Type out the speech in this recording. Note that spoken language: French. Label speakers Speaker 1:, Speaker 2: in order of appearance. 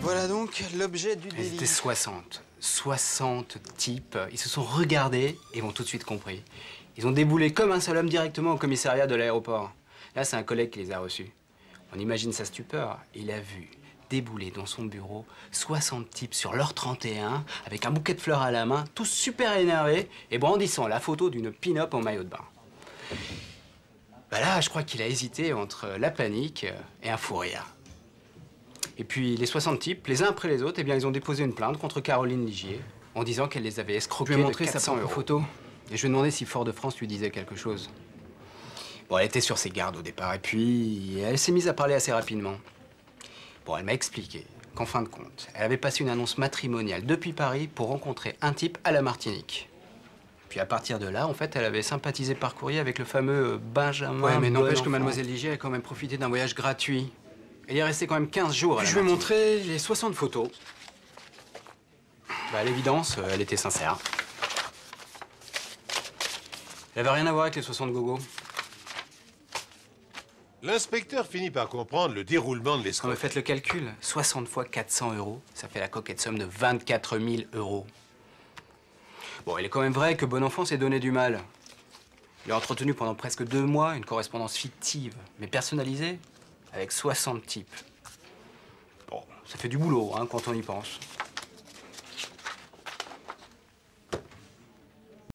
Speaker 1: Voilà donc l'objet du délit.
Speaker 2: Ils étaient 60. 60 types. Ils se sont regardés et ont tout de suite compris. Ils ont déboulé comme un seul homme directement au commissariat de l'aéroport. Là, c'est un collègue qui les a reçus. On imagine sa stupeur. Il a vu débouler dans son bureau 60 types sur leur 31 avec un bouquet de fleurs à la main, tous super énervés et brandissant la photo d'une pin-up en maillot de bain. Bah là, je crois qu'il a hésité entre la panique et un fou rire. Et puis les 60 types, les uns après les autres, eh bien, ils ont déposé une plainte contre Caroline Ligier en disant qu'elle les avait escroqués de 400 €. Je lui ai montré sa propre photo et je lui ai demandé si Fort-de-France lui disait quelque chose. Bon, elle était sur ses gardes au départ et puis elle s'est mise à parler assez rapidement. Bon, elle m'a expliqué qu'en fin de compte, elle avait passé une annonce matrimoniale depuis Paris pour rencontrer un type à la Martinique. Puis à partir de là, en fait, elle avait sympathisé par courrier avec le fameux Benjamin. Ouais, mais n'empêche que Mademoiselle Ligier a quand même profité d'un voyage gratuit. Elle y est restée quand même 15 jours. Puis je lui ai montré les 60 photos. Bah, à l'évidence, elle était sincère. Elle avait rien à voir avec les 60 gogos.
Speaker 3: L'inspecteur finit par comprendre le déroulement de l'escroquerie.
Speaker 2: Faites le calcul. 60 fois 400 €, ça fait la coquette somme de 24 000 €. Bon, il est quand même vrai que Bonenfant s'est donné du mal. Il a entretenu pendant presque 2 mois une correspondance fictive, mais personnalisée, avec 60 types. Bon, ça fait du boulot, hein, quand on y pense.